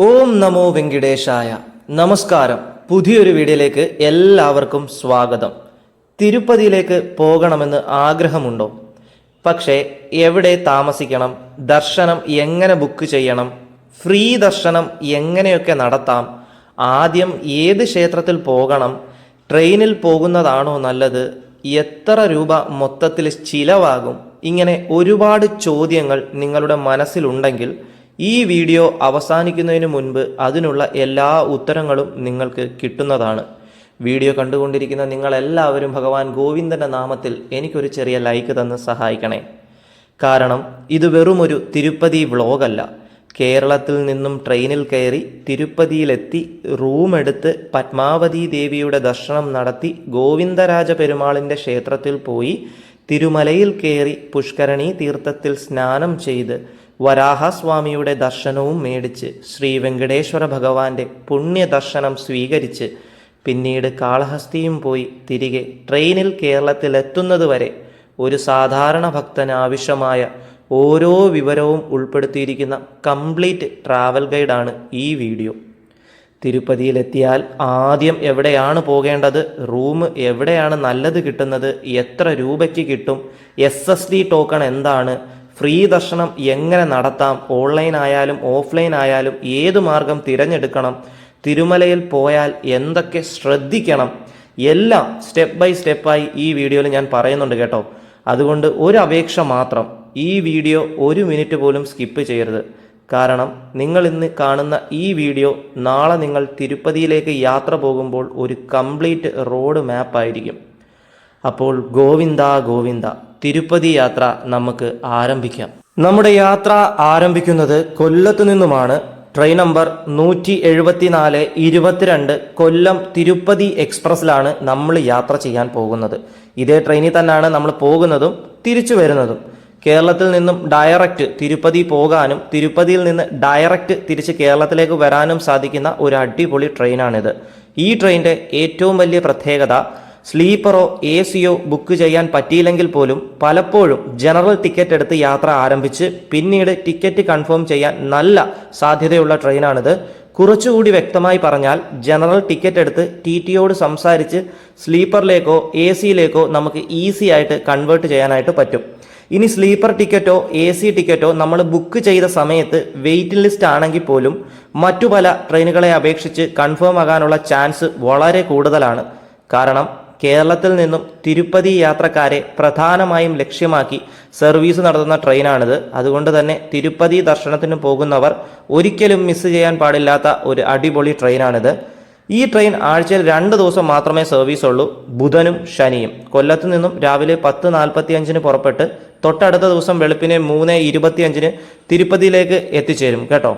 ഓം നമോ വെങ്കിടേശായ. നമസ്കാരം. പുതിയൊരു വീഡിയോയിലേക്ക് എല്ലാവർക്കും സ്വാഗതം. തിരുപ്പതിയിലേക്ക് പോകണമെന്ന് ആഗ്രഹമുണ്ടോ? പക്ഷേ എവിടെ താമസിക്കണം, ദർശനം എങ്ങനെ ബുക്ക് ചെയ്യണം, ഫ്രീ ദർശനം എങ്ങനെയൊക്കെ നടത്താം, ആദ്യം ഏത് ക്ഷേത്രത്തിൽ പോകണം, ട്രെയിനിൽ പോകുന്നതാണോ നല്ലത്, എത്ര രൂപ മൊത്തത്തിൽ ചിലവാകും, ഇങ്ങനെ ഒരുപാട് ചോദ്യങ്ങൾ നിങ്ങളുടെ മനസ്സിലുണ്ടെങ്കിൽ ഈ വീഡിയോ അവസാനിക്കുന്നതിന് മുൻപ് അതിനുള്ള എല്ലാ ഉത്തരങ്ങളും നിങ്ങൾക്ക് കിട്ടുന്നതാണ്. വീഡിയോ കണ്ടുകൊണ്ടിരിക്കുന്ന നിങ്ങളെല്ലാവരും ഭഗവാൻ ഗോവിന്ദൻ്റെ നാമത്തിൽ എനിക്കൊരു ചെറിയ ലൈക്ക് തന്ന് സഹായിക്കണേ. കാരണം ഇത് വെറുമൊരു തിരുപ്പതി വ്ളോഗല്ല. കേരളത്തിൽ നിന്നും ട്രെയിനിൽ കയറി തിരുപ്പതിയിലെത്തി റൂമെടുത്ത് പത്മാവതി ദേവിയുടെ ദർശനം നടത്തി ഗോവിന്ദരാജ പെരുമാളിൻ്റെ ക്ഷേത്രത്തിൽ പോയി തിരുമലയിൽ കയറി പുഷ്കരണി തീർത്ഥത്തിൽ സ്നാനം ചെയ്ത് വരാഹസ്വാമിയുടെ ദർശനവും മേടിച്ച് ശ്രീ വെങ്കടേശ്വര ഭഗവാന്റെ പുണ്യ ദർശനം സ്വീകരിച്ച് പിന്നീട് കാളഹസ്തിയും പോയി തിരികെ ട്രെയിനിൽ കേരളത്തിലെത്തുന്നത് വരെ ഒരു സാധാരണ ഭക്തന് ആവശ്യമായ ഓരോ വിവരവും ഉൾപ്പെടുത്തിയിരിക്കുന്ന കംപ്ലീറ്റ് ട്രാവൽ ഗൈഡാണ് ഈ വീഡിയോ. തിരുപ്പതിയിലെത്തിയാൽ ആദ്യം എവിടെയാണ് പോകേണ്ടത്, റൂം എവിടെയാണ് നല്ലത് കിട്ടുന്നത്, എത്ര രൂപയ്ക്ക് കിട്ടും, SSD ടോക്കൺ എന്താണ്, ഫ്രീ ദർശനം എങ്ങനെ നടത്താം, ഓൺലൈൻ ആയാലും ഓഫ്ലൈൻ ആയാലും ഏത് മാർഗം തിരഞ്ഞെടുക്കണം, തിരുമലയിൽ പോയാൽ എന്തൊക്കെ ശ്രദ്ധിക്കണം, എല്ലാം സ്റ്റെപ്പ് ബൈ സ്റ്റെപ്പായി ഈ വീഡിയോയിൽ ഞാൻ പറയുന്നുണ്ട് കേട്ടോ. അതുകൊണ്ട് ഒരു അപേക്ഷ മാത്രം, ഈ വീഡിയോ ഒരു മിനിറ്റ് പോലും സ്കിപ്പ് ചെയ്യരുത്. കാരണം നിങ്ങൾ ഇന്ന് കാണുന്ന ഈ വീഡിയോ നാളെ നിങ്ങൾ തിരുപ്പതിയിലേക്ക് യാത്ര പോകുമ്പോൾ ഒരു കംപ്ലീറ്റ് റോഡ് മാപ്പ് ആയിരിക്കും. അപ്പോൾ ഗോവിന്ദ ഗോവിന്ദ, തിരുപ്പതി യാത്ര നമുക്ക് ആരംഭിക്കാം. നമ്മുടെ യാത്ര ആരംഭിക്കുന്നത് കൊല്ലത്തു നിന്നുമാണ്. ട്രെയിൻ നമ്പർ 174-22 കൊല്ലം തിരുപ്പതി എക്സ്പ്രസ്സിലാണ് നമ്മൾ യാത്ര ചെയ്യാൻ പോകുന്നത്. ഇതേ ട്രെയിനിൽ തന്നെയാണ് നമ്മൾ പോകുന്നതും തിരിച്ചു വരുന്നതും. കേരളത്തിൽ നിന്നും ഡയറക്റ്റ് തിരുപ്പതി പോകാനും തിരുപ്പതിയിൽ നിന്ന് ഡയറക്റ്റ് തിരിച്ച് കേരളത്തിലേക്ക് വരാനും സാധിക്കുന്ന ഒരു അടിപൊളി ട്രെയിനാണിത്. ഈ ട്രെയിനിൻ്റെ ഏറ്റവും വലിയ പ്രത്യേകത, സ്ലീപ്പറോ AC-യോ ബുക്ക് ചെയ്യാൻ പറ്റിയില്ലെങ്കിൽ പോലും പലപ്പോഴും ജനറൽ ടിക്കറ്റ് എടുത്ത് യാത്ര ആരംഭിച്ച് പിന്നീട് ടിക്കറ്റ് കൺഫേം ചെയ്യാൻ നല്ല സാധ്യതയുള്ള ട്രെയിനാണിത്. കുറച്ചുകൂടി വ്യക്തമായി പറഞ്ഞാൽ ജനറൽ ടിക്കറ്റ് എടുത്ത് TTയോട് സംസാരിച്ച് സ്ലീപ്പറിലേക്കോ AC-യിലേക്കോ നമുക്ക് ഈസി ആയിട്ട് കൺവേർട്ട് ചെയ്യാനായിട്ട് പറ്റും. ഇനി സ്ലീപ്പർ ടിക്കറ്റോ AC ടിക്കറ്റോ നമ്മൾ ബുക്ക് ചെയ്ത സമയത്ത് വെയിറ്റിംഗ് ലിസ്റ്റ് ആണെങ്കിൽ പോലും മറ്റു പല ട്രെയിനുകളെ അപേക്ഷിച്ച് കൺഫേം ആകാനുള്ള ചാൻസ് വളരെ കൂടുതലാണ്. കാരണം കേരളത്തിൽ നിന്നും തിരുപ്പതി യാത്രക്കാരെ പ്രധാനമായും ലക്ഷ്യമാക്കി സർവീസ് നടത്തുന്ന ട്രെയിനാണിത്. അതുകൊണ്ട് തന്നെ തിരുപ്പതി ദർശനത്തിന് പോകുന്നവർ ഒരിക്കലും മിസ് ചെയ്യാൻ പാടില്ലാത്ത ഒരു അടിപൊളി ട്രെയിനാണിത്. ഈ ട്രെയിൻ ആഴ്ചയിൽ 2 ദിവസം മാത്രമേ സർവീസ് ഉള്ളൂ, ബുധനും ശനിയും. കൊല്ലത്ത് നിന്നും രാവിലെ 10:45 പുറപ്പെട്ട് തൊട്ടടുത്ത ദിവസം വെളുപ്പിനെ 3:25 തിരുപ്പതിയിലേക്ക് എത്തിച്ചേരും കേട്ടോ.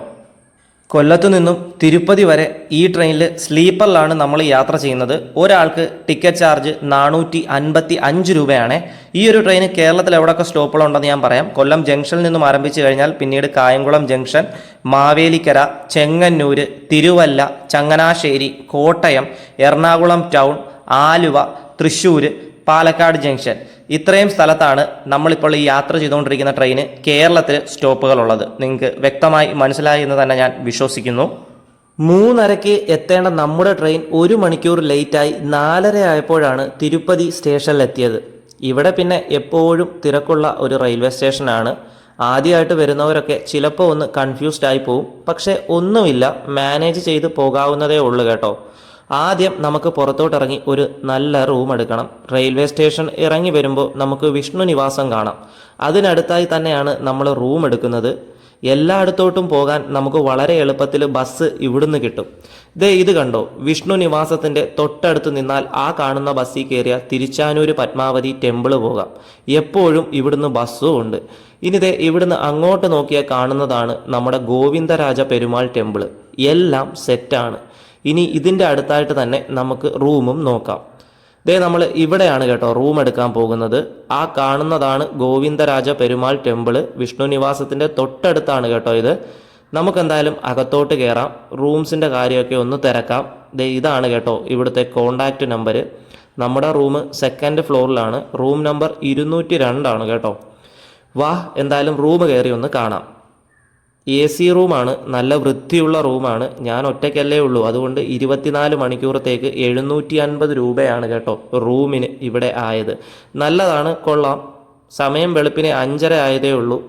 കൊല്ലത്തു നിന്നും തിരുപ്പതി വരെ ഈ ട്രെയിനിൽ സ്ലീപ്പറിലാണ് നമ്മൾ യാത്ര ചെയ്യുന്നത്. ഒരാൾക്ക് ടിക്കറ്റ് ചാർജ് 455 രൂപയാണ്. ഈ ഒരു ട്രെയിൻ കേരളത്തിൽ എവിടെയൊക്കെ സ്റ്റോപ്പുകളുണ്ടെന്ന് ഞാൻ പറയാം. കൊല്ലം ജംഗ്ഷനിൽ നിന്നും ആരംഭിച്ചു കഴിഞ്ഞാൽ പിന്നീട് Kayamkulam junction, Mavelikkara, Chengannur, Thiruvalla, Changanassery, Kottayam, Ernakulam town, Aluva, Thrissur, Palakkad junction, ഇത്രയും സ്ഥലത്താണ് നമ്മളിപ്പോൾ ഈ യാത്ര ചെയ്തുകൊണ്ടിരിക്കുന്ന ട്രെയിന് കേരളത്തിൽ സ്റ്റോപ്പുകളുള്ളത്. നിങ്ങൾക്ക് വ്യക്തമായി മനസ്സിലായി എന്ന് തന്നെ ഞാൻ വിശ്വസിക്കുന്നു. 3:30 എത്തേണ്ട നമ്മുടെ ട്രെയിൻ 1 മണിക്കൂർ ലേറ്റായി 4:30 ആയപ്പോഴാണ് തിരുപ്പതി സ്റ്റേഷനിലെത്തിയത്. ഇവിടെ പിന്നെ എപ്പോഴും തിരക്കുള്ള ഒരു റെയിൽവേ സ്റ്റേഷനാണ്. ആദ്യമായിട്ട് വരുന്നവരൊക്കെ ചിലപ്പോൾ ഒന്ന് കൺഫ്യൂസ്ഡ് ആയി പോവും. പക്ഷേ ഒന്നുമില്ല, മാനേജ് ചെയ്ത് പോകാവുന്നതേ ഉള്ളൂ കേട്ടോ. ആദ്യം നമുക്ക് പുറത്തോട്ടിറങ്ങി ഒരു നല്ല റൂം എടുക്കണം. റെയിൽവേ സ്റ്റേഷൻ ഇറങ്ങി വരുമ്പോൾ നമുക്ക് വിഷ്ണു നിവാസം കാണാം. അതിനടുത്തായി തന്നെയാണ് നമ്മൾ റൂം എടുക്കുന്നത്. എല്ലായിടത്തോട്ടും പോകാൻ നമുക്ക് വളരെ എളുപ്പത്തിൽ ബസ് ഇവിടുന്ന് കിട്ടും. ഇത് കണ്ടോ, വിഷ്ണു നിവാസത്തിൻ്റെ തൊട്ടടുത്ത് നിന്നാൽ ആ കാണുന്ന ബസ്സിൽ കയറിയാൽ തിരുച്ചാനൂര് പത്മാവതി ടെമ്പിൾ പോകാം. എപ്പോഴും ഇവിടുന്ന് ബസ്സും ഉണ്ട്. ഇനി ഇവിടുന്ന് അങ്ങോട്ട് നോക്കിയാൽ കാണുന്നതാണ് നമ്മുടെ ഗോവിന്ദരാജ പെരുമാൾ ടെമ്പിൾ. എല്ലാം സെറ്റാണ്. ഇനി ഇതിൻ്റെ അടുത്തായിട്ട് തന്നെ നമുക്ക് റൂമും നോക്കാം. നമ്മൾ ഇവിടെയാണ് കേട്ടോ റൂം എടുക്കാൻ പോകുന്നത്. ആ കാണുന്നതാണ് ഗോവിന്ദരാജ പെരുമാൾ ടെമ്പിൾ. വിഷ്ണു നിവാസത്തിൻ്റെ തൊട്ടടുത്താണ് കേട്ടോ ഇത്. നമുക്കെന്തായാലും അകത്തോട്ട് കയറാം, റൂംസിൻ്റെ കാര്യമൊക്കെ ഒന്ന് തിരക്കാം. ഇതാണ് കേട്ടോ ഇവിടുത്തെ കോണ്ടാക്റ്റ് നമ്പർ. നമ്മുടെ റൂം 2nd ഫ്ലോറിലാണ്. റൂം നമ്പർ 202 ആണ് കേട്ടോ. വാ, എന്തായാലും റൂം കയറി ഒന്ന് കാണാം. AC റൂമാണ്, നല്ല വൃത്തിയുള്ള റൂമാണ്. ഞാൻ ഒറ്റയ്ക്കല്ലേ ഉള്ളൂ, അതുകൊണ്ട് 24 മണിക്കൂറത്തേക്ക് 750 രൂപയാണ് കേട്ടോ റൂമിന് ഇവിടെ ആയത്. നല്ലതാണ്, കൊള്ളാം. സമയം വെളുപ്പിന് 5:30 ആയതേ ഉള്ളൂ.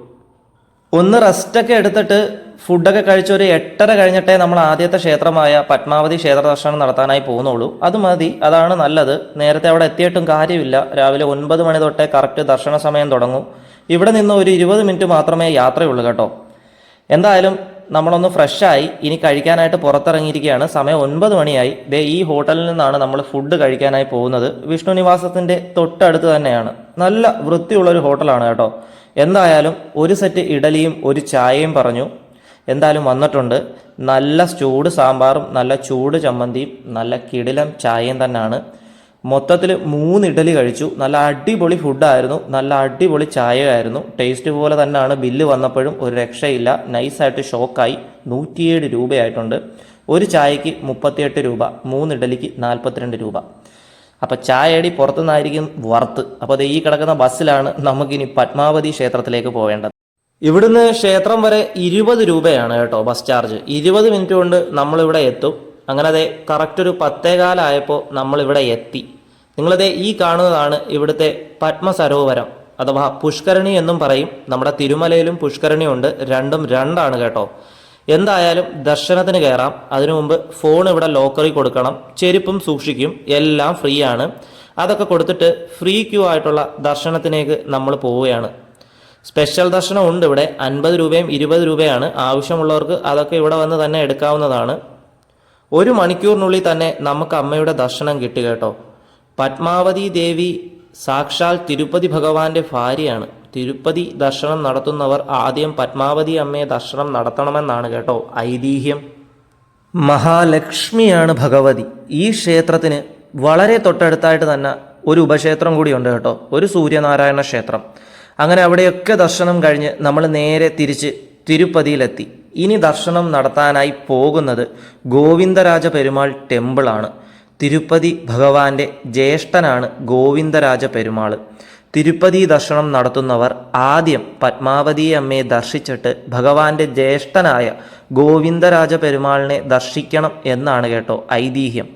ഒന്ന് റെസ്റ്റൊക്കെ എടുത്തിട്ട് ഫുഡൊക്കെ കഴിച്ച് ഒരു 8:30 കഴിഞ്ഞിട്ടേ നമ്മൾ ആദ്യത്തെ ക്ഷേത്രമായ പത്മാവതി ക്ഷേത്ര ദർശനം നടത്താനായി പോകുന്നുള്ളൂ. അത് മതി, അതാണ് നല്ലത്. നേരത്തെ അവിടെ എത്തിയിട്ടും കാര്യമില്ല. രാവിലെ 9 മണി തൊട്ടേ കറക്റ്റ് ദർശന സമയം തുടങ്ങും. ഇവിടെ നിന്ന് ഒരു 20 മിനിറ്റ് മാത്രമേ യാത്രയുള്ളൂ കേട്ടോ. എന്തായാലും നമ്മളൊന്ന് ഫ്രഷായി ഇനി കഴിക്കാനായിട്ട് പുറത്തിറങ്ങിയിരിക്കുകയാണ്. സമയം 9 മണിയായി. ദേ ഈ ഹോട്ടലിൽ നിന്നാണ് നമ്മൾ ഫുഡ് കഴിക്കാനായി പോകുന്നത്. വിഷ്ണു നിവാസത്തിൻ്റെ തൊട്ടടുത്ത് തന്നെയാണ്. നല്ല വൃത്തിയുള്ളൊരു ഹോട്ടലാണ് കേട്ടോ. എന്തായാലും ഒരു സെറ്റ് ഇഡലിയും ഒരു ചായയും പറഞ്ഞു. എന്തായാലും വന്നിട്ടുണ്ട്. നല്ല ചൂട് സാമ്പാറും നല്ല ചൂട് ചമ്മന്തിയും നല്ല കിടിലം ചായയും തന്നെയാണ്. മൊത്തത്തിൽ 3 ഇഡലി കഴിച്ചു. നല്ല അടിപൊളി ഫുഡായിരുന്നു, നല്ല അടിപൊളി ചായയായിരുന്നു. ടേസ്റ്റ് പോലെ തന്നെയാണ്. ബില്ല് വന്നപ്പോഴും ഒരു രക്ഷയില്ല. നൈസായിട്ട് ഷോക്കായി. 107 രൂപയായിട്ടുണ്ട്. ഒരു ചായക്ക് 38 രൂപ, 3 ഇഡലിക്ക് 42 രൂപ. അപ്പോൾ ചായയടി പുറത്തുനിന്നായിരിക്കും വർത്ത്. അപ്പോൾ അത് ഈ കിടക്കുന്ന ബസ്സിലാണ് നമുക്കിനി പത്മാവതി ക്ഷേത്രത്തിലേക്ക് പോവേണ്ടത്. ഇവിടുന്ന് ക്ഷേത്രം വരെ 20 രൂപയാണ് കേട്ടോ ബസ് ചാർജ്. 20 മിനിറ്റ് കൊണ്ട് നമ്മളിവിടെ എത്തും. അങ്ങനെ അതെ കറക്റ്റ് ഒരു 10:15 ആയപ്പോൾ നമ്മളിവിടെ എത്തി. നിങ്ങളതേ ഈ കാണുന്നതാണ് ഇവിടുത്തെ പത്മസരോവരം അഥവാ പുഷ്കരണി എന്നും പറയും. നമ്മുടെ തിരുമലയിലും പുഷ്കരണി ഉണ്ട്, രണ്ടും രണ്ടാണ് കേട്ടോ. എന്തായാലും ദർശനത്തിന് കയറാം. അതിനു മുമ്പ് ഫോൺ ഇവിടെ ലോക്കറിൽ കൊടുക്കണം, ചെരുപ്പും സൂക്ഷിക്കും, എല്ലാം ഫ്രീ ആണ്. അതൊക്കെ കൊടുത്തിട്ട് ഫ്രീ ക്യൂ ആയിട്ടുള്ള ദർശനത്തിലേക്ക് നമ്മൾ പോവുകയാണ്. സ്പെഷ്യൽ ദർശനം ഉണ്ട് ഇവിടെ. 50 രൂപയും 20 രൂപയാണ്. ആവശ്യമുള്ളവർക്ക് അതൊക്കെ ഇവിടെ വന്ന് തന്നെ എടുക്കാവുന്നതാണ്. 1 മണിക്കൂറിനുള്ളിൽ തന്നെ നമുക്ക് അമ്മയുടെ ദർശനം കിട്ടി കേട്ടോ. പത്മാവതി ദേവി സാക്ഷാൽ തിരുപ്പതി ഭഗവാന്റെ ഭാര്യയാണ്. തിരുപ്പതി ദർശനം നടത്തുന്നവർ ആദ്യം പത്മാവതി അമ്മയെ ദർശനം നടത്തണമെന്നാണ് കേട്ടോ ഐതിഹ്യം. മഹാലക്ഷ്മിയാണ് ഭഗവതി. ഈ ക്ഷേത്രത്തിന് വളരെ തൊട്ടടുത്തായിട്ട് തന്നെ ഒരു ഉപക്ഷേത്രം കൂടിയുണ്ട് കേട്ടോ, ഒരു സൂര്യനാരായണ ക്ഷേത്രം. അങ്ങനെ അവിടെയൊക്കെ ദർശനം കഴിഞ്ഞ് നമ്മൾ നേരെ തിരിച്ച് തിരുപ്പതിയിലെത്തി. ഇനി ദർശനം നടത്താനായി പോകുന്നത് ഗോവിന്ദരാജ പെരുമാൾ ടെമ്പിളാണ്. തിരുപ്പതി ഭഗവാന്റെ ജ്യേഷ്ഠനാണ് ഗോവിന്ദരാജ പെരുമാൾ. തിരുപ്പതി ദർശനം നടത്തുന്നവർ ആദ്യം പത്മാവതി അമ്മയെ ദർശിച്ചിട്ട് ഭഗവാന്റെ ജ്യേഷ്ഠനായ ഗോവിന്ദരാജ പെരുമാളിനെ ദർശിക്കണം എന്നാണ് കേട്ടോ ഐതിഹ്യം.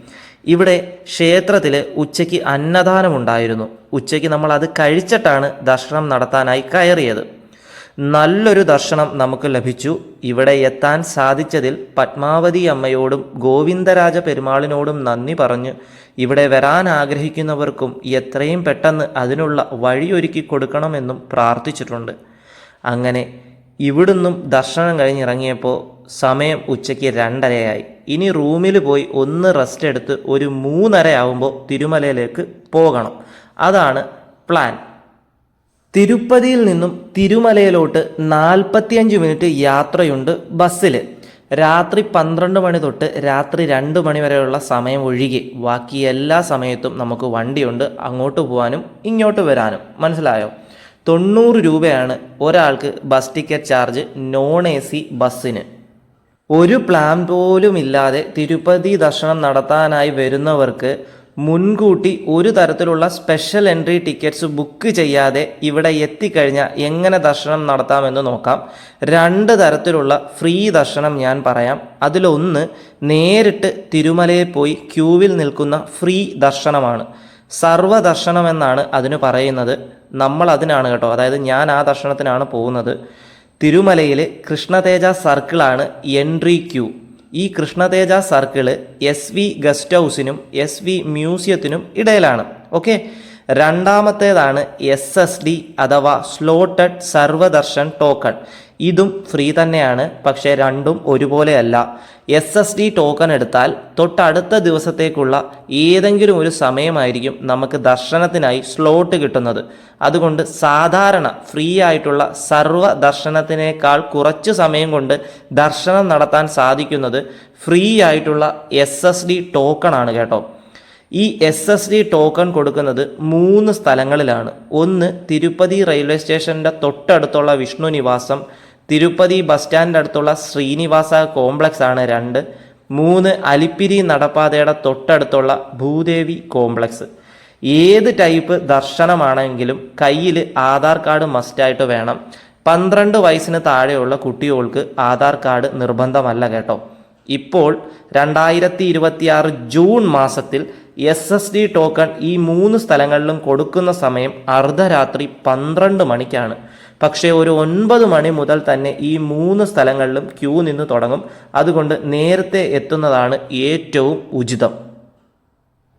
ഇവിടെ ക്ഷേത്രത്തിൽ ഉച്ചയ്ക്ക് അന്നദാനമുണ്ടായിരുന്നു. ഉച്ചയ്ക്ക് നമ്മൾ അത് കഴിച്ചിട്ടാണ് ദർശനം നടത്താനായി കയറിയത്. നല്ലൊരു ദർശനം നമുക്ക് ലഭിച്ചു. ഇവിടെ എത്താൻ സാധിച്ചതിൽ പത്മാവതി അമ്മയോടും ഗോവിന്ദരാജ പെരുമാളിനോടും നന്ദി പറഞ്ഞ് ഇവിടെ വരാൻ ആഗ്രഹിക്കുന്നവർക്കും എത്രയും പെട്ടെന്ന് അതിനുള്ള വഴിയൊരുക്കി കൊടുക്കണമെന്നും പ്രാർത്ഥിച്ചിട്ടുണ്ട്. അങ്ങനെ ഇവിടുന്നും ദർശനം കഴിഞ്ഞിറങ്ങിയപ്പോൾ സമയം ഉച്ചയ്ക്ക് 2:30 ഇനി റൂമിൽ പോയി ഒന്ന് റെസ്റ്റ് എടുത്ത് ഒരു 3:30 ആവുമ്പോൾ തിരുമലയിലേക്ക് പോകണം. അതാണ് പ്ലാൻ. തിരുപ്പതിയിൽ നിന്നും തിരുമലയിലോട്ട് 45 മിനിറ്റ് യാത്രയുണ്ട് ബസ്സിൽ. രാത്രി 12 മണി തൊട്ട് രാത്രി 2 മണി വരെയുള്ള സമയം ഒഴികെ ബാക്കി എല്ലാ സമയത്തും നമുക്ക് വണ്ടിയുണ്ട്, അങ്ങോട്ട് പോകാനും ഇങ്ങോട്ട് വരാനും. മനസ്സിലായോ? 90 രൂപയാണ് ഒരാൾക്ക് bus ticket charge non AC ബസ്സിന്. ഒരു പ്ലാൻ പോലും ഇല്ലാതെ തിരുപ്പതി ദർശനം നടത്താനായി വരുന്നവർക്ക് മുൻകൂട്ടി ഒരു തരത്തിലുള്ള സ്പെഷ്യൽ എൻട്രി ടിക്കറ്റ്സ് ബുക്ക് ചെയ്യാതെ ഇവിടെ എത്തിക്കഴിഞ്ഞാൽ എങ്ങനെ ദർശനം നടത്താമെന്ന് നോക്കാം. 2 തരത്തിലുള്ള ഫ്രീ ദർശനം ഞാൻ പറയാം. അതിലൊന്ന് നേരിട്ട് തിരുമലയിൽ പോയി ക്യൂവിൽ നിൽക്കുന്ന ഫ്രീ ദർശനമാണ്. സർവ്വദർശനം എന്നാണ് അതിന് പറയുന്നത്. നമ്മൾ അതിനാണ് കേട്ടോ, അതായത് ഞാൻ ആ ദർശനത്തിനാണ് പോകുന്നത്. തിരുമലയിൽ കൃഷ്ണതേജ സർക്കിളാണ് എൻട്രി ക്യൂ. ഈ കൃഷ്ണതേജ സർക്കിള് SV ഗസ്റ്റ് ഹൗസിനും SV മ്യൂസിയത്തിനും ഇടയിലാണ്. ഓക്കെ. രണ്ടാമത്തേതാണ് SSD അഥവാ സ്ലോട്ടഡ് സർവദർശൻ ടോക്കൺ. ഇതും ഫ്രീ തന്നെയാണ്, പക്ഷേ രണ്ടും ഒരുപോലെയല്ല. SSD ടോക്കൺ എടുത്താൽ തൊട്ടടുത്ത ദിവസത്തേക്കുള്ള ഏതെങ്കിലും ഒരു സമയമായിരിക്കും നമുക്ക് ദർശനത്തിനായി സ്ലോട്ട് കിട്ടുന്നത്. അതുകൊണ്ട് സാധാരണ ഫ്രീ ആയിട്ടുള്ള സർവ്വ ദർശനത്തിനേക്കാൾ കുറച്ച് സമയം കൊണ്ട് ദർശനം നടത്താൻ സാധിക്കുന്നത് ഫ്രീ ആയിട്ടുള്ള SSD ടോക്കൺ ആണ് കേട്ടോ. ഈ SSD ടോക്കൺ കൊടുക്കുന്നത് 3 സ്ഥലങ്ങളിലാണ്. ഒന്ന് തിരുപ്പതി റെയിൽവേ സ്റ്റേഷൻ്റെ തൊട്ടടുത്തുള്ള വിഷ്ണു നിവാസം, തിരുപ്പതി ബസ് സ്റ്റാൻഡിൻ്റെ അടുത്തുള്ള ശ്രീനിവാസ കോംപ്ലക്സ് ആണ് 2, 3 അലിപ്പിരി നടപ്പാതയുടെ തൊട്ടടുത്തുള്ള ഭൂദേവി കോംപ്ലക്സ്. ഏത് ടൈപ്പ് ദർശനമാണെങ്കിലും കയ്യിൽ ആധാർ കാർഡ് മസ്റ്റായിട്ട് വേണം. 12 വയസ്സിന് താഴെയുള്ള കുട്ടികൾക്ക് ആധാർ കാർഡ് നിർബന്ധമല്ല കേട്ടോ. ഇപ്പോൾ 2026 ജൂൺ മാസത്തിൽ SSD ടോക്കൺ ഈ 3 സ്ഥലങ്ങളിലും കൊടുക്കുന്ന സമയം അർദ്ധരാത്രി 12 മണിക്കാണ്. പക്ഷേ ഒരു 9 മണി മുതൽ തന്നെ ഈ 3 സ്ഥലങ്ങളിലും ക്യൂ നിന്ന് തുടങ്ങും. അതുകൊണ്ട് നേരത്തെ എത്തുന്നതാണ് ഏറ്റവും ഉചിതം.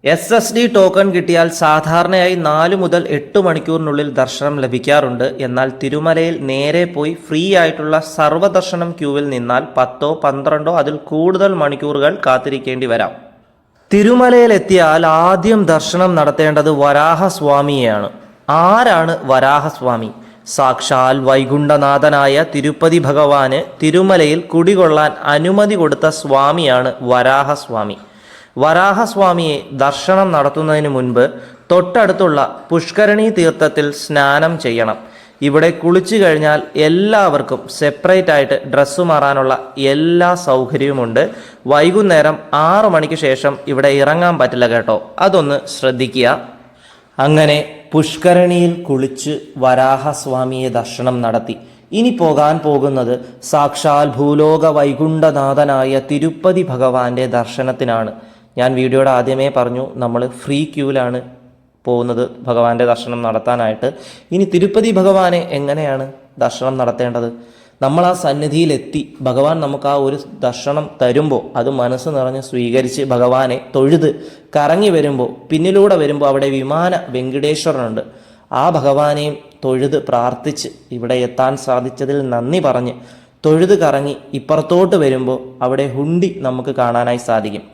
SSD ടോക്കൺ കിട്ടിയാൽ സാധാരണയായി 4 മുതൽ 8 മണിക്കൂറിനുള്ളിൽ ദർശനം ലഭിക്കാറുണ്ട്. എന്നാൽ തിരുമലയിൽ നേരെ പോയി ഫ്രീ ആയിട്ടുള്ള സർവ്വദർശനം ക്യൂവിൽ നിന്നാൽ 10 12 അതിൽ കൂടുതൽ മണിക്കൂറുകൾ കാത്തിരിക്കേണ്ടി വരാം. തിരുമലയിലെത്തിയാൽ ആദ്യം ദർശനം നടത്തേണ്ടത് വരാഹസ്വാമിയെയാണ്. ആരാണ് വരാഹസ്വാമി? സാക്ഷാൽ വൈകുണ്ഠനാഥനായ തിരുപ്പതി ഭഗവാന് തിരുമലയിൽ കുടികൊള്ളാൻ അനുമതി കൊടുത്ത സ്വാമിയാണ് വരാഹസ്വാമി. വരാഹസ്വാമിയെ ദർശനം നടത്തുന്നതിന് മുൻപ് തൊട്ടടുത്തുള്ള പുഷ്കരണി തീർത്ഥത്തിൽ സ്നാനം ചെയ്യണം. ഇവിടെ കുളിച്ചു കഴിഞ്ഞാൽ എല്ലാവർക്കും സെപ്പറേറ്റ് ആയിട്ട് ഡ്രസ്സ് മാറാനുള്ള എല്ലാ സൗകര്യവുമുണ്ട്. വൈകുന്നേരം 6 മണിക്ക് ശേഷം ഇവിടെ ഇറങ്ങാൻ പറ്റില്ല കേട്ടോ, അതൊന്ന് ശ്രദ്ധിക്കുക. അങ്ങനെ പുഷ്കരണിയിൽ കുളിച്ച് വരാഹസ്വാമിയെ ദർശനം നടത്തി ഇനി പോകാൻ പോകുന്നത് സാക്ഷാൽ ഭൂലോക വൈകുണ്ഠനാഥനായ തിരുപ്പതി ഭഗവാന്റെ ദർശനത്തിനാണ്. ഞാൻ വീഡിയോയുടെ ആദ്യമേ പറഞ്ഞു, നമ്മൾ ഫ്രീ ക്യൂവിലാണ് പോകുന്നത് ഭഗവാന്റെ ദർശനം നടത്താനായിട്ട്. ഇനി തിരുപ്പതി ഭഗവാനെ എങ്ങനെയാണ് ദർശനം നടത്തേണ്ടത്? നമ്മൾ ആ സന്നിധിയിലെത്തി ഭഗവാൻ നമുക്ക് ആ ഒരു ദർശനം തരുമ്പോൾ അത് മനസ്സ് നിറഞ്ഞ് സ്വീകരിച്ച് ഭഗവാനെ തൊഴുത് കറങ്ങി വരുമ്പോൾ പിന്നിലൂടെ വരുമ്പോൾ അവിടെ വിമാന വെങ്കടേശ്വരനുണ്ട്. ആ ഭഗവാനെയും തൊഴുത് പ്രാർത്ഥിച്ച് ഇവിടെ എത്താൻ സാധിച്ചതിൽ നന്ദി പറഞ്ഞ് തൊഴുത് കറങ്ങി ഇപ്പുറത്തോട്ട് വരുമ്പോൾ അവിടെ ഹുണ്ടി നമുക്ക് കാണാനായി സാധിക്കും.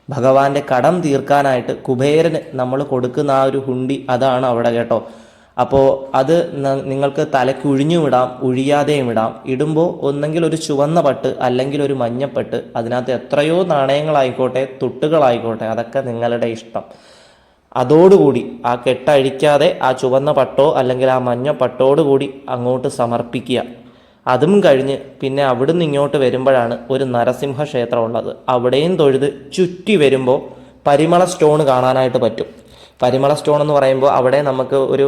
ഭഗവാന്റെ കടം തീർക്കാനായിട്ട് കുബേരന് നമ്മൾ കൊടുക്കുന്ന ആ ഒരു ഹുണ്ടി അതാണ് അവിടെ കേട്ടോ. അപ്പോൾ അത് നിങ്ങൾക്ക് തലയ്ക്ക് ഉഴിഞ്ഞും ഇടാം, ഉഴിയാതെയും ഇടാം. ഇടുമ്പോൾ ഒന്നെങ്കിൽ ഒരു ചുവന്ന പട്ട് അല്ലെങ്കിൽ ഒരു മഞ്ഞപ്പട്ട്, അതിനകത്ത് എത്രയോ നാണയങ്ങളായിക്കോട്ടെ തുട്ടുകളായിക്കോട്ടെ, അതൊക്കെ നിങ്ങളുടെ ഇഷ്ടം. അതോടുകൂടി ആ കെട്ടഴിക്കാതെ ആ ചുവന്ന പട്ടോ അല്ലെങ്കിൽ ആ മഞ്ഞ പട്ടോടുകൂടി അങ്ങോട്ട് സമർപ്പിക്കുക. അതും കഴിഞ്ഞ് പിന്നെ അവിടുന്ന് ഇങ്ങോട്ട് വരുമ്പോഴാണ് ഒരു നരസിംഹ ക്ഷേത്രം ഉള്ളത്. അവിടെയും തൊഴുത് ചുറ്റി വരുമ്പോൾ പരിമള സ്റ്റോൺ കാണാനായിട്ട് പറ്റും. പരിമള സ്റ്റോൺ എന്ന് പറയുമ്പോൾ അവിടെ നമുക്ക് ഒരു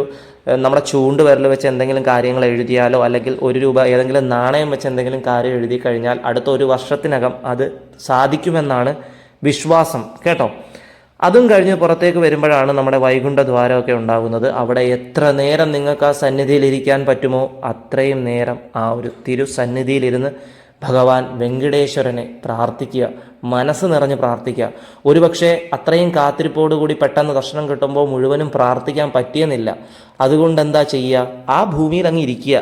നമ്മുടെ ചൂണ്ട് വിരൽ വെച്ച് എന്തെങ്കിലും കാര്യങ്ങൾ എഴുതിയാലോ അല്ലെങ്കിൽ 1 രൂപ ഏതെങ്കിലും നാണയം വെച്ച് എന്തെങ്കിലും കാര്യം എഴുതി കഴിഞ്ഞാൽ അടുത്ത 1 വർഷത്തിനകം അത് സാധിക്കുമെന്നാണ് വിശ്വാസം കേട്ടോ. അതും കഴിഞ്ഞ് പുറത്തേക്ക് വരുമ്പോഴാണ് നമ്മുടെ വൈകുണ്ഠ ദ്വാരമൊക്കെ ഉണ്ടാകുന്നത്. അവിടെ എത്ര നേരം നിങ്ങൾക്ക് ആ സന്നിധിയിൽ ഇരിക്കാൻ പറ്റുമോ അത്രയും നേരം ആ ഒരു തിരുസന്നിധിയിലിരുന്ന് ഭഗവാൻ വെങ്കടേശ്വരനെ പ്രാർത്ഥിക്കുക, മനസ്സ് നിറഞ്ഞ് പ്രാർത്ഥിക്കുക. ഒരുപക്ഷെ അത്രയും കാത്തിരിപ്പോടുകൂടി പെട്ടെന്ന് ദർശനം കിട്ടുമ്പോൾ മുഴുവനും പ്രാർത്ഥിക്കാൻ പറ്റിയെന്നില്ല. അതുകൊണ്ട് എന്താ ചെയ്യുക? ആ ഭൂമിയിൽ അങ്ങ് ഇരിക്കുക.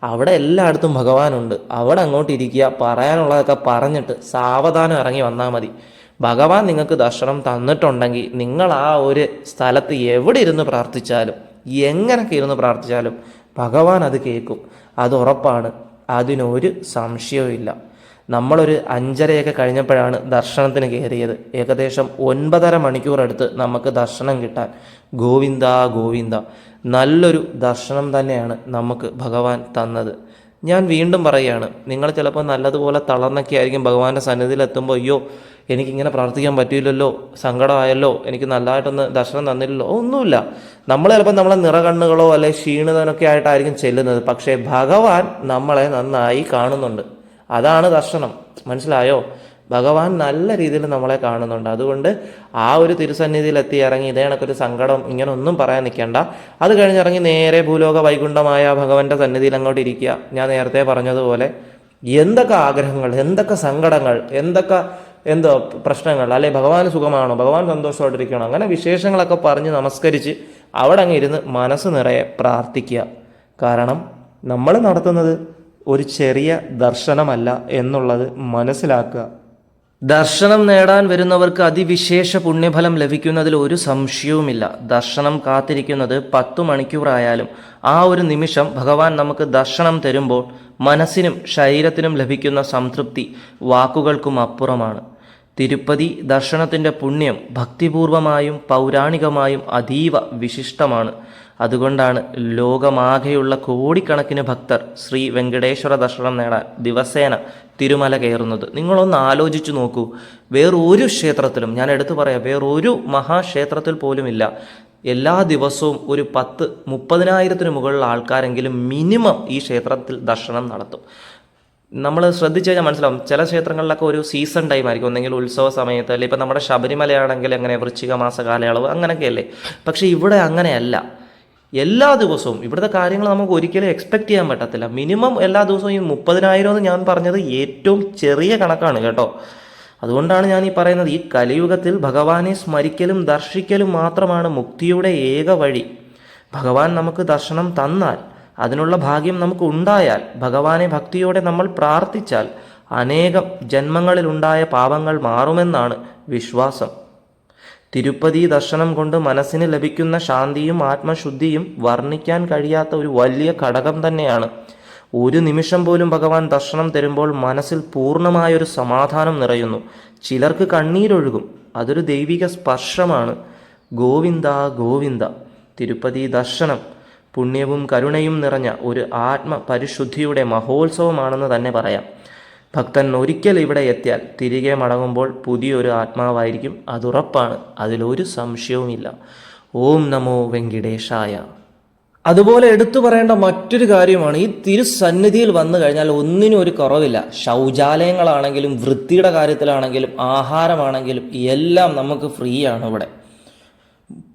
അവിടെ എല്ലായിടത്തും ഭഗവാനുണ്ട്. അവിടെ അങ്ങോട്ട് ഇരിക്കുക, പറയാനുള്ളതൊക്കെ പറഞ്ഞിട്ട് സാവധാനം ഇറങ്ങി വന്നാൽ മതി. ഭഗവാൻ നിങ്ങൾക്ക് ദർശനം തന്നിട്ടുണ്ടെങ്കിൽ നിങ്ങൾ ആ ഒരു സ്ഥലത്ത് എവിടെ ഇരുന്ന് പ്രാർത്ഥിച്ചാലും എങ്ങനെയൊക്കെ ഇരുന്ന് പ്രാർത്ഥിച്ചാലും ഭഗവാൻ അത് കേൾക്കും. അത് ഉറപ്പാണ്, അതിനൊരു സംശയവും ഇല്ല. നമ്മളൊരു 5:30 കഴിഞ്ഞപ്പോഴാണ് ദർശനത്തിന് കയറിയത്. ഏകദേശം 9.5 മണിക്കൂറെടുത്ത് നമുക്ക് ദർശനം കിട്ടാൻ. ഗോവിന്ദ ഗോവിന്ദ, നല്ലൊരു ദർശനം തന്നെയാണ് നമുക്ക് ഭഗവാൻ തന്നത്. ഞാൻ വീണ്ടും പറയുകയാണ്, നിങ്ങൾ ചിലപ്പോൾ നല്ലതുപോലെ തളർന്നൊക്കെ ആയിരിക്കും ഭഗവാന്റെ സന്നിധിയിൽ എത്തുമ്പോൾ, അയ്യോ എനിക്കിങ്ങനെ പ്രാർത്ഥിക്കാൻ പറ്റിയില്ലല്ലോ, സങ്കടമായല്ലോ, എനിക്ക് നല്ലതായിട്ടൊന്ന് ദർശനം തന്നില്ലല്ലോ. ഒന്നുമില്ല, നമ്മൾ ചിലപ്പോൾ നമ്മളെ നിറകണ്ണുകളോ അല്ലെങ്കിൽ ക്ഷീണിതനൊക്കെ ആയിട്ടായിരിക്കും ചെല്ലുന്നത്. പക്ഷേ ഭഗവാൻ നമ്മളെ നന്നായി കാണുന്നുണ്ട്. അതാണ് ദർശനം, മനസ്സിലായോ? ഭഗവാൻ നല്ല രീതിയിൽ നമ്മളെ കാണുന്നുണ്ട്. അതുകൊണ്ട് ആ ഒരു തിരുസന്നിധിയിൽ എത്തി ഇറങ്ങി ഇതേ കണക്കൊരു സങ്കടം ഇങ്ങനെ ഒന്നും പറയാൻ നിൽക്കേണ്ട. അത് കഴിഞ്ഞിറങ്ങി നേരെ ഭൂലോക വൈകുണ്ഠമായ ഭഗവാന്റെ സന്നിധിയിൽ അങ്ങോട്ട് ഇരിക്കുക. ഞാൻ നേരത്തെ പറഞ്ഞതുപോലെ എന്തൊക്കെ ആഗ്രഹങ്ങൾ, എന്തൊക്കെ സങ്കടങ്ങൾ, എന്തോ പ്രശ്നങ്ങൾ, അല്ലെ ഭഗവാന് സുഖമാണോ, ഭഗവാൻ സന്തോഷമായിട്ടിരിക്കണോ, അങ്ങനെ വിശേഷങ്ങളൊക്കെ പറഞ്ഞ് നമസ്കരിച്ച് അവിടെ അങ്ങ് ഇരുന്ന് മനസ്സ് നിറയെ പ്രാർത്ഥിക്കുക. കാരണം നമ്മൾ നടത്തുന്നത് ഒരു ചെറിയ ദർശനമല്ല എന്നുള്ളത് മനസ്സിലാക്കുക. ദർശനം നേടാൻ വരുന്നവർക്ക് അതിവിശേഷ പുണ്യഫലം ലഭിക്കുന്നതിൽ ഒരു സംശയവുമില്ല. ദർശനം കാത്തിരിക്കുന്നത് 10 മണിക്കൂറായാലും ആ ഒരു നിമിഷം ഭഗവാൻ നമുക്ക് ദർശനം തരുമ്പോൾ മനസ്സിനും ശരീരത്തിനും ലഭിക്കുന്ന സംതൃപ്തി വാക്കുകൾക്കും അപ്പുറമാണ്. തിരുപ്പതി ദർശനത്തിൻ്റെ പുണ്യം ഭക്തിപൂർവമായും പൗരാണികമായും അതീവ വിശിഷ്ടമാണ്. അതുകൊണ്ടാണ് ലോകമാകെയുള്ള കോടിക്കണക്കിന് ഭക്തർ ശ്രീ വെങ്കടേശ്വര ദർശനം നേടാൻ ദിവസേന തിരുമല കയറുന്നത്. നിങ്ങളൊന്ന് ആലോചിച്ചു നോക്കൂ. വേറൊരു ക്ഷേത്രത്തിലും, ഞാൻ എടുത്തു പറയാം, വേറൊരു മഹാക്ഷേത്രത്തിൽ പോലുമില്ല എല്ലാ ദിവസവും ഒരു 30,000-30,000 മുകളിൽ ആൾക്കാരെങ്കിലും മിനിമം ഈ ക്ഷേത്രത്തിൽ ദർശനം നടത്തും. നമ്മൾ ശ്രദ്ധിച്ചു കഴിഞ്ഞാൽ മനസ്സിലാവും, ചില ക്ഷേത്രങ്ങളിലൊക്കെ ഒരു സീസൺ ടൈം ആയിരിക്കും, ഒന്നെങ്കിൽ ഉത്സവ സമയത്ത്, അല്ലെങ്കിൽ ഇപ്പം നമ്മുടെ ശബരിമലയാണെങ്കിൽ എങ്ങനെ വൃശ്ചിക മാസ കാലയളവ് അങ്ങനെയൊക്കെയല്ലേ. പക്ഷേ ഇവിടെ അങ്ങനെയല്ല. എല്ലാ ദിവസവും ഇവിടുത്തെ കാര്യങ്ങൾ നമുക്ക് ഒരിക്കലും എക്സ്പെക്റ്റ് ചെയ്യാൻ പറ്റത്തില്ല. മിനിമം എല്ലാ ദിവസവും ഈ 30,000 എന്ന് ഞാൻ പറഞ്ഞത് ഏറ്റവും ചെറിയ കണക്കാണ് കേട്ടോ. അതുകൊണ്ടാണ് ഞാൻ ഈ പറയുന്നത്, ഈ കലിയുഗത്തിൽ ഭഗവാനെ സ്മരിക്കലും ദർശിക്കലും മാത്രമാണ് മുക്തിയുടെ ഏക വഴി. ഭഗവാൻ നമുക്ക് ദർശനം തന്നാൽ, അതിനുള്ള ഭാഗ്യം നമുക്ക് ഉണ്ടായാൽ, ഭഗവാനെ ഭക്തിയോടെ നമ്മൾ പ്രാർത്ഥിച്ചാൽ അനേകം ജന്മങ്ങളിലുണ്ടായ പാപങ്ങൾ മാറുമെന്നാണ് വിശ്വാസം. തിരുപ്പതി ദർശനം കൊണ്ട് മനസ്സിന് ലഭിക്കുന്ന ശാന്തിയും ആത്മശുദ്ധിയും വർണ്ണിക്കാൻ കഴിയാത്ത ഒരു വലിയ ഘടകം തന്നെയാണ്. ഒരു നിമിഷം പോലും ഭഗവാൻ ദർശനം തരുമ്പോൾ മനസ്സിൽ പൂർണ്ണമായൊരു സമാധാനം നിറയുന്നു. ചിലർക്ക് കണ്ണീരൊഴുകും, അതൊരു ദൈവിക സ്പർശമാണ്. ഗോവിന്ദ ഗോവിന്ദ. തിരുപ്പതി ദർശനം പുണ്യവും കരുണയും നിറഞ്ഞ ഒരു ആത്മപരിശുദ്ധിയുടെ മഹോത്സവമാണെന്ന് തന്നെ പറയാം. ഭക്തൻ ഒരിക്കൽ ഇവിടെ എത്തിയാൽ തിരികെ മടങ്ങുമ്പോൾ പുതിയൊരു ആത്മാവായിരിക്കും, അതുറപ്പാണ്, അതിലൊരു സംശയവുമില്ല. ഓം നമോ വെങ്കിടേശായ. അതുപോലെ എടുത്തു പറയേണ്ട മറ്റൊരു കാര്യമാണ്, ഈ തിരുസന്നിധിയിൽ വന്നു കഴിഞ്ഞാൽ ഒന്നിനും ഒരു കുറവില്ല. ശൗചാലയങ്ങളാണെങ്കിലും വൃത്തിയുടെ കാര്യത്തിലാണെങ്കിലും ആഹാരമാണെങ്കിലും എല്ലാം നമുക്ക് ഫ്രീ ആണ്. ഇവിടെ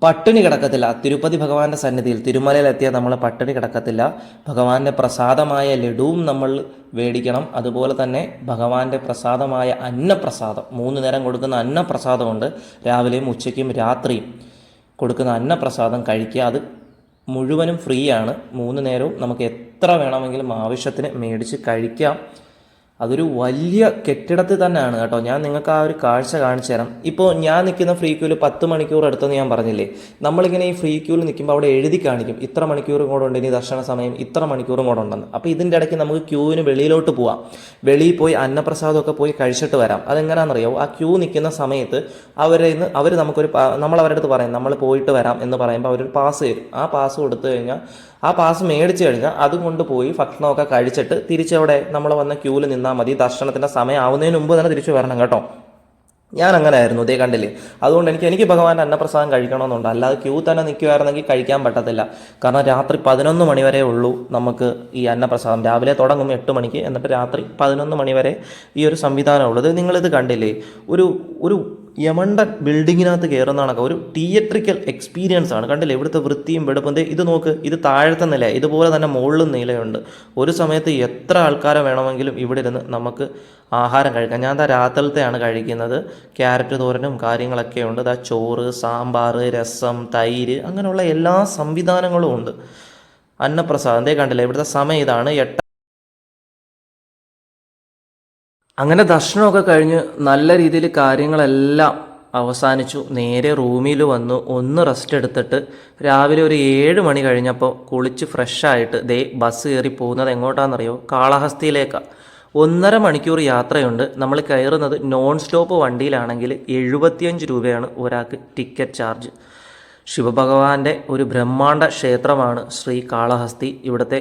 പട്ടിണി കിടക്കത്തില്ല. തിരുപ്പതി ഭഗവാന്റെ സന്നിധിയിൽ തിരുമലയിലെത്തിയാൽ നമ്മൾ പട്ടിണി കിടക്കത്തില്ല. ഭഗവാന്റെ പ്രസാദമായ ലഡുവും നമ്മൾ മേടിക്കണം. അതുപോലെ തന്നെ ഭഗവാന്റെ പ്രസാദമായ അന്നപ്രസാദം, 3 നേരം കൊടുക്കുന്ന അന്നപ്രസാദമുണ്ട്. രാവിലെയും ഉച്ചയ്ക്കും രാത്രിയും കൊടുക്കുന്ന അന്നപ്രസാദം കഴിക്കുക. അത് മുഴുവനും ഫ്രീ ആണ്. 3 നേരവും നമുക്ക് എത്ര വേണമെങ്കിലും ആവശ്യത്തിന് മേടിച്ച് കഴിക്കാം. അതൊരു വലിയ കെട്ടിടത്തിൽ തന്നെയാണ് കേട്ടോ. ഞാൻ നിങ്ങൾക്ക് ആ ഒരു കാഴ്ച കാണിച്ചു തരാം. ഇപ്പോൾ ഞാൻ നിൽക്കുന്ന ഫ്രീ ക്യൂവിൽ 10 മണിക്കൂർ എടുത്തെന്ന് ഞാൻ പറഞ്ഞില്ലേ. നമ്മളിങ്ങനെ ഈ ഫ്രീ ക്യൂവിൽ നിൽക്കുമ്പോൾ അവിടെ എഴുതി കാണിക്കും ഇത്ര മണിക്കൂറും കൂടെ ഉണ്ട്, ഇനി ദർശന സമയം ഇത്ര മണിക്കൂറും കൂടെ ഉണ്ടെന്ന്. അപ്പോൾ ഇതിൻ്റെ ഇടയ്ക്ക് നമുക്ക് ക്യൂവിന് വെളിയിലോട്ട് പോവാം. വെളിയിൽ പോയി അന്നപ്രസാദമൊക്കെ പോയി കഴിച്ചിട്ട് വരാം. അതെങ്ങനെയാണെന്നറിയാമോ, ആ ക്യൂ നിൽക്കുന്ന സമയത്ത് അവർ നമുക്കൊരു നമ്മൾ അവരുടെ അടുത്ത് പറയും നമ്മൾ പോയിട്ട് വരാം എന്ന് പറയുമ്പോൾ അവരൊരു പാസ് തരും. ആ പാസ് കൊടുത്തു കഴിഞ്ഞാൽ, ആ പാസ് മേടിച്ചു കഴിഞ്ഞാൽ അതും കൊണ്ടുപോയി ഭക്ഷണമൊക്കെ കഴിച്ചിട്ട് തിരിച്ചവിടെ നമ്മൾ വന്ന ക്യൂവിൽ നിന്നാൽ മതി. ദർശനത്തിൻ്റെ സമയം ആവുന്നതിന് മുമ്പ് തന്നെ തിരിച്ചു വരണം കേട്ടോ. ഞാൻ അങ്ങനെ ആയിരുന്നു, ഇതേ കണ്ടില്ലേ. അതുകൊണ്ട് എനിക്ക് ഭഗവാന്റെ അന്നപ്രസാദം കഴിക്കണമെന്നുണ്ട്. അല്ലാതെ ക്യൂ തന്നെ നിൽക്കുമായിരുന്നെങ്കിൽ കഴിക്കാൻ പറ്റത്തില്ല. കാരണം രാത്രി 11 മണി വരെ ഉള്ളൂ നമുക്ക് ഈ അന്നപ്രസാദം. രാവിലെ തുടങ്ങും 8 മണിക്ക്, എന്നിട്ട് രാത്രി 11 മണി വരെ ഈ ഒരു സംവിധാനമുള്ളത്. നിങ്ങളിത് കണ്ടില്ലേ, ഒരു യമണ്ടൻ ബിൽഡിങ്ങിനകത്ത് കയറുന്നതാണൊക്കെ ഒരു തിയേറ്ററിക്കൽ എക്സ്പീരിയൻസ് ആണ്. കണ്ടില്ലേ ഇവിടുത്തെ വൃത്തിയും വെടുപ്പും. ഇത് നോക്ക്, ഇത് താഴത്തെ നില, ഇതുപോലെ തന്നെ മുകളിലും നിലയുണ്ട്. ഒരു സമയത്ത് എത്ര ആൾക്കാരെ വേണമെങ്കിലും ഇവിടെ ഇരുന്ന് നമുക്ക് ആഹാരം കഴിക്കാം. ഞാൻ രാത്രിയിലത്തെയാണ് കഴിക്കുന്നത്. ക്യാരറ്റ് തോരനും കാര്യങ്ങളൊക്കെ ഉണ്ട്. ചോറ്, സാമ്പാർ, രസം, തൈര്, അങ്ങനെയുള്ള എല്ലാ സംവിധാനങ്ങളും ഉണ്ട്. അന്നപ്രസാദം കണ്ടില്ലേ, ഇവിടുത്തെ സമയം ഇതാണ് 8. അങ്ങനെ ദർശനമൊക്കെ കഴിഞ്ഞ് നല്ല രീതിയിൽ കാര്യങ്ങളെല്ലാം അവസാനിച്ചു. നേരെ റൂമിൽ വന്നു, ഒന്ന് റെസ്റ്റ് എടുത്തിട്ട് രാവിലെ ഒരു 7 മണി കഴിഞ്ഞപ്പോൾ കുളിച്ച് ഫ്രഷായിട്ട് ബസ് കയറി പോകുന്നത് എങ്ങോട്ടാണെന്നറിയോ, കാളഹസ്തിയിലേക്കാണ്. 1.5 മണിക്കൂർ യാത്രയുണ്ട്. നമ്മൾ കയറുന്നത് നോൺ സ്റ്റോപ്പ് വണ്ടിയിലാണെങ്കിൽ 75 രൂപയാണ് ഒരാൾക്ക് ടിക്കറ്റ് ചാർജ്. ശിവഭഗവാന്റെ ഒരു ബ്രഹ്മാണ്ഡ ക്ഷേത്രമാണ് ശ്രീ കാളഹസ്തി. ഇവിടുത്തെ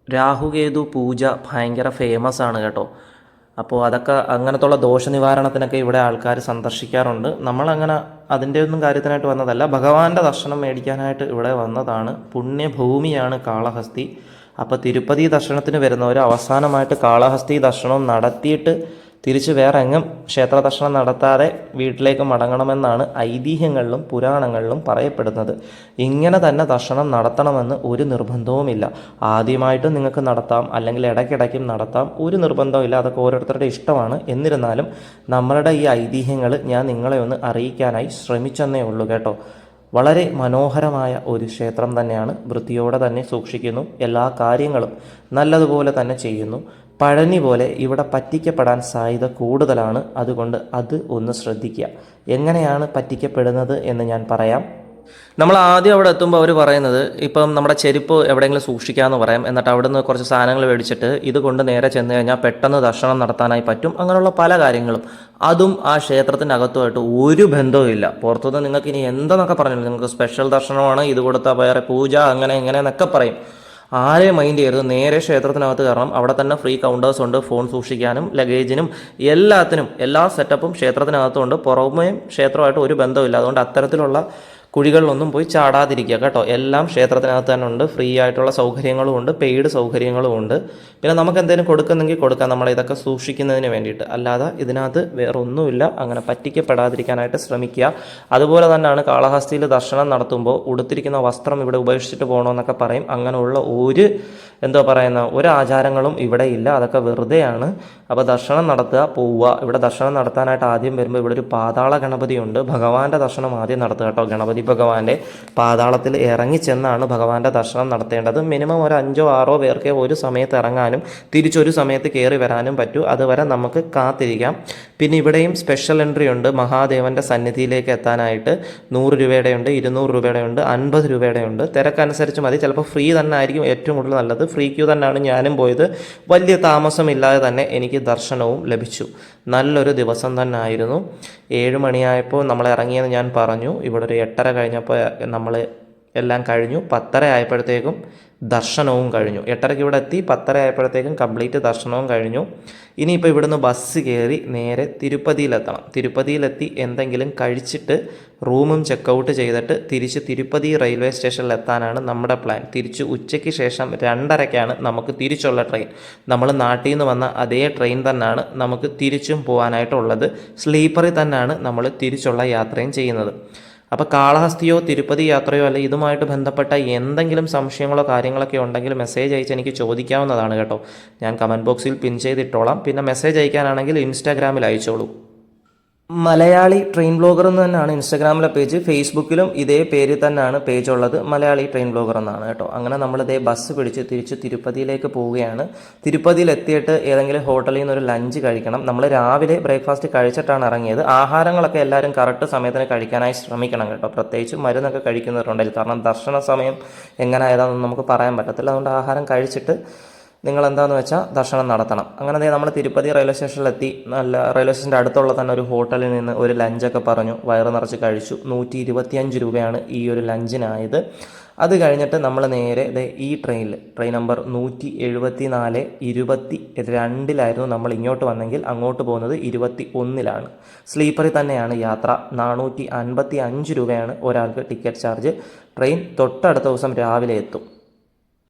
രാഹുകേതു പൂജ ഭയങ്കര ഫേമസ് ആണ് കേട്ടോ. അപ്പോൾ അതൊക്കെ അങ്ങനത്തുള്ള ദോഷനിവാരണത്തിനൊക്കെ ഇവിടെ ആൾക്കാർ സന്ദർശിക്കാറുണ്ട്. നമ്മളങ്ങനെ അതിൻ്റെ ഒന്നും കാര്യത്തിനായിട്ട് വന്നതല്ല, ഭഗവാന്റെ ദർശനം മേടിക്കാനായിട്ട് ഇവിടെ വന്നതാണ്. പുണ്യഭൂമിയാണ് കാളഹസ്തി. അപ്പോൾ തിരുപ്പതി ദർശനത്തിന് വരുന്നവർ അവസാനമായിട്ട് കാളഹസ്തി ദർശനം നടത്തിയിട്ട് തിരിച്ച് വേറെ എങ്ങും ക്ഷേത്ര ദർശനം നടത്താതെ വീട്ടിലേക്ക് മടങ്ങണമെന്നാണ് ഐതിഹ്യങ്ങളിലും പുരാണങ്ങളിലും പറയപ്പെടുന്നത്. ഇങ്ങനെ തന്നെ ദർശനം നടത്തണമെന്ന് ഒരു നിർബന്ധവുമില്ല. ആദ്യമായിട്ട് നിങ്ങൾക്ക് നടത്താം, അല്ലെങ്കിൽ ഇടയ്ക്കിടയ്ക്കും നടത്താം, ഒരു നിർബന്ധവുമില്ല. അതൊക്കെ ഓരോരുത്തരുടെ ഇഷ്ടമാണ്. എന്നിരുന്നാലും നമ്മളുടെ ഈ ഐതിഹ്യങ്ങൾ ഞാൻ നിങ്ങളെ ഒന്ന് അറിയിക്കാനായി ശ്രമിച്ചെന്നേ ഉള്ളൂ കേട്ടോ. വളരെ മനോഹരമായ ഒരു ക്ഷേത്രം തന്നെയാണ്. വൃത്തിയോടെ തന്നെ സൂക്ഷിക്കുന്നു, എല്ലാ കാര്യങ്ങളും നല്ലതുപോലെ തന്നെ ചെയ്യുന്നു. പഴനി പോലെ ഇവിടെ പറ്റിക്കപ്പെടാൻ സാധ്യത കൂടുതലാണ്. അതുകൊണ്ട് അത് ഒന്ന് ശ്രദ്ധിക്കുക. എങ്ങനെയാണ് പറ്റിക്കപ്പെടുന്നത് എന്ന് ഞാൻ പറയാം. നമ്മൾ ആദ്യം അവിടെ എത്തുമ്പോൾ അവർ പറയുന്നത്, ഇപ്പം നമ്മുടെ ചെരുപ്പ് എവിടെയെങ്കിലും സൂക്ഷിക്കാമെന്ന് പറയാം. എന്നിട്ട് അവിടെ നിന്ന് കുറച്ച് സാധനങ്ങൾ മേടിച്ചിട്ട് ഇത് കൊണ്ട് നേരെ ചെന്ന് കഴിഞ്ഞാൽ പെട്ടെന്ന് ദർശനം നടത്താനായി പറ്റും. അങ്ങനെയുള്ള പല കാര്യങ്ങളും. അതും ആ ക്ഷേത്രത്തിൻ്റെ അകത്തുമായിട്ട് ഒരു ബന്ധവും ഇല്ല. പുറത്തുനിന്ന് നിങ്ങൾക്ക് ഇനി എന്തെന്നൊക്കെ പറഞ്ഞില്ല, നിങ്ങൾക്ക് സ്പെഷ്യൽ ദർശനമാണ്, ഇത് കൊടുത്താൽ വേറെ പൂജ അങ്ങനെ ഇങ്ങനെ എന്നൊക്കെ പറയും. ആരെയും മൈൻഡ് ചെയ്യരുത്, നേരെ ക്ഷേത്രത്തിനകത്ത് കയറണം. അവിടെ തന്നെ ഫ്രീ കൗണ്ടേഴ്സ് ഉണ്ട്, ഫോൺ സൂക്ഷിക്കാനും ലഗേജിനും എല്ലാത്തിനും എല്ലാ സെറ്റപ്പും ക്ഷേത്രത്തിനകത്തുണ്ട്. പുറമേ ക്ഷേത്രമായിട്ട് ഒരു ബന്ധമില്ല. അതുകൊണ്ട് അത്തരത്തിലുള്ള കുഴികളിലൊന്നും പോയി ചാടാതിരിക്കുക കേട്ടോ. എല്ലാം ക്ഷേത്രത്തിനകത്ത് തന്നെ ഉണ്ട്. ഫ്രീ ആയിട്ടുള്ള സൗകര്യങ്ങളും ഉണ്ട്, പെയ്ഡ് സൗകര്യങ്ങളും ഉണ്ട്. പിന്നെ നമുക്ക് എന്തെങ്കിലും കൊടുക്കുന്നെങ്കിൽ കൊടുക്കാം, നമ്മളിതൊക്കെ സൂക്ഷിക്കുന്നതിന് വേണ്ടിയിട്ട്. അല്ലാതെ ഇതിനകത്ത് വേറെ ഒന്നുമില്ല. അങ്ങനെ പറ്റിക്കപ്പെടാതിരിക്കാനായിട്ട് ശ്രമിക്കുക. അതുപോലെ തന്നെയാണ് കാളഹസ്തിയിൽ ദർശനം നടത്തുമ്പോൾ ഉടുത്തിരിക്കുന്ന വസ്ത്രം ഇവിടെ ഉപേക്ഷിച്ചിട്ട് പോകണമെന്നൊക്കെ പറയും. അങ്ങനെയുള്ള ഒരു ആചാരങ്ങളും ഇവിടെ ഇല്ല. അതൊക്കെ വെറുതെയാണ്. അപ്പോൾ ദർശനം നടത്തുക, പോവുക. ഇവിടെ ദർശനം നടത്താനായിട്ട് ആദ്യം വരുമ്പോൾ ഇവിടെ ഒരു പാതാള ഗണപതിയുണ്ട്. ഭഗവാന്റെ ദർശനം ആദ്യം നടത്തുക കേട്ടോ. ഗണപതി ഭഗവാന്റെ പാതാളത്തിൽ ഇറങ്ങി ചെന്നാണ് ഭഗവാന്റെ ദർശനം നടത്തേണ്ടത്. മിനിമം ഒരു 5-6 പേർക്ക് ഒരു സമയത്ത് ഇറങ്ങാനും തിരിച്ചൊരു സമയത്ത് കയറി വരാനും പറ്റൂ. അതുവരെ നമുക്ക് കാത്തിരിക്കാം. പിന്നെ ഇവിടെയും സ്പെഷ്യൽ എൻട്രി ഉണ്ട്. മഹാദേവൻ്റെ സന്നിധിയിലേക്ക് എത്താനായിട്ട് 100 രൂപയുടെ ഉണ്ട്, 200 രൂപയുടെ ഉണ്ട്, 50 രൂപയുടെ ഉണ്ട്. തിരക്കനുസരിച്ച് മതി. ചിലപ്പോൾ ഫ്രീ തന്നെ ആയിരിക്കും ഏറ്റവും കൂടുതൽ നല്ലത്. ഫ്രീ ക്യൂ തന്നെയാണ് ഞാനും പോയത്. വലിയ താമസമില്ലാതെ തന്നെ എനിക്ക് ദർശനവും ലഭിച്ചു. നല്ലൊരു ദിവസം തന്നെ ആയിരുന്നു. 7 മണിയായപ്പോൾ നമ്മൾ ഇറങ്ങിയെന്ന് ഞാൻ പറഞ്ഞു. ഇവിടെ ഒരു 8:30 കഴിഞ്ഞപ്പോൾ നമ്മൾ എല്ലാം കഴിഞ്ഞു. 10:30 ആയപ്പോഴത്തേക്കും ദർശനവും കഴിഞ്ഞു. 8:30 ഇവിടെ എത്തി, 10:30 ആയപ്പോഴത്തേക്കും കംപ്ലീറ്റ് ദർശനവും കഴിഞ്ഞു. ഇനിയിപ്പോൾ ഇവിടുന്ന് ബസ് കയറി നേരെ തിരുപ്പതിയിലെത്തണം. തിരുപ്പതിയിലെത്തി എന്തെങ്കിലും കഴിച്ചിട്ട് റൂമും ചെക്കൗട്ട് ചെയ്തിട്ട് തിരിച്ച് തിരുപ്പതി റെയിൽവേ സ്റ്റേഷനിൽ എത്താനാണ് നമ്മുടെ പ്ലാൻ. തിരിച്ച് ഉച്ചയ്ക്ക് ശേഷം 2:30-ക്കാണ് നമുക്ക് തിരിച്ചുള്ള ട്രെയിൻ. നമ്മൾ നാട്ടിൽ നിന്ന് വന്ന അതേ ട്രെയിൻ തന്നെയാണ് നമുക്ക് തിരിച്ചും പോകാനായിട്ടുള്ളത്. സ്ലീപ്പറിൽ തന്നെയാണ് നമ്മൾ തിരിച്ചുള്ള യാത്രയും ചെയ്യുന്നത്. അപ്പോൾ കാളഹസ്തിയോ തിരുപ്പതി യാത്രയോ അല്ല ഇതുമായിട്ട് ബന്ധപ്പെട്ട എന്തെങ്കിലും സംശയങ്ങളോ കാര്യങ്ങളൊക്കെ ഉണ്ടെങ്കിൽ മെസ്സേജ് അയച്ച് എനിക്ക് ചോദിക്കാവുന്നതാണ് കേട്ടോ. ഞാൻ കമൻറ്റ് ബോക്സിൽ പിൻ ചെയ്തിട്ടോളാം. പിന്നെ മെസ്സേജ് അയക്കാനാണെങ്കിൽ ഇൻസ്റ്റാഗ്രാമിൽ അയച്ചോളൂ. മലയാളി ട്രെയിൻ ബ്ലോഗർ എന്ന് തന്നെയാണ് ഇൻസ്റ്റാഗ്രാമിലെ പേജ്. ഫേസ്ബുക്കിലും ഇതേ പേരിൽ തന്നെയാണ് പേജ് ഉള്ളത്, മലയാളി ട്രെയിൻ ബ്ലോഗർ എന്നാണ് കേട്ടോ. അങ്ങനെ നമ്മളിതേ ബസ് പിടിച്ച് തിരിച്ച് തിരുപ്പതിയിലേക്ക് പോവുകയാണ്. തിരുപ്പതിയിൽ എത്തിയിട്ട് ഏതെങ്കിലും ഹോട്ടലിൽ നിന്ന് ഒരു ലഞ്ച് കഴിക്കണം. നമ്മൾ രാവിലെ ബ്രേക്ക്ഫാസ്റ്റ് കഴിച്ചിട്ടാണ് ഇറങ്ങിയത്. ആഹാരങ്ങളൊക്കെ എല്ലാവരും കറക്റ്റ് സമയത്തിന് കഴിക്കാനായി ശ്രമിക്കണം കേട്ടോ. പ്രത്യേകിച്ച് മരുന്നൊക്കെ കഴിക്കുന്നവരുണ്ടെങ്കിൽ, കാരണം ദർശന സമയം എങ്ങനെ ആയതാണെന്ന് നമുക്ക് പറയാൻ പറ്റത്തില്ല. അതുകൊണ്ട് ആഹാരം കഴിച്ചിട്ട് നിങ്ങൾ എന്താണെന്ന് വെച്ചാൽ ദർശനം നടത്തണം. അങ്ങനെ നമ്മൾ തിരുപ്പതി റെയിൽവേ സ്റ്റേഷനിലെത്തി. നല്ല റെയിൽവേ സ്റ്റേഷൻ്റെ അടുത്തുള്ള തന്നെ ഒരു ഹോട്ടലിൽ നിന്ന് ഒരു ലഞ്ചൊക്കെ പറഞ്ഞു, വയറ് നിറച്ച് കഴിച്ചു. 125 രൂപയാണ് ഈ ഒരു ലഞ്ചിനായത്. അത് കഴിഞ്ഞിട്ട് നമ്മൾ നേരെ ഈ ട്രെയിൻ നമ്പർ 174 22-ലായിരുന്നു നമ്മൾ ഇങ്ങോട്ട് വന്നെങ്കിൽ, അങ്ങോട്ട് പോകുന്നത് 21-ലാണ്. സ്ലീപ്പറിൽ തന്നെയാണ് യാത്ര. 455 രൂപയാണ് ഒരാൾക്ക് ടിക്കറ്റ് ചാർജ്. ട്രെയിൻ തൊട്ടടുത്ത ദിവസം രാവിലെ എത്തും.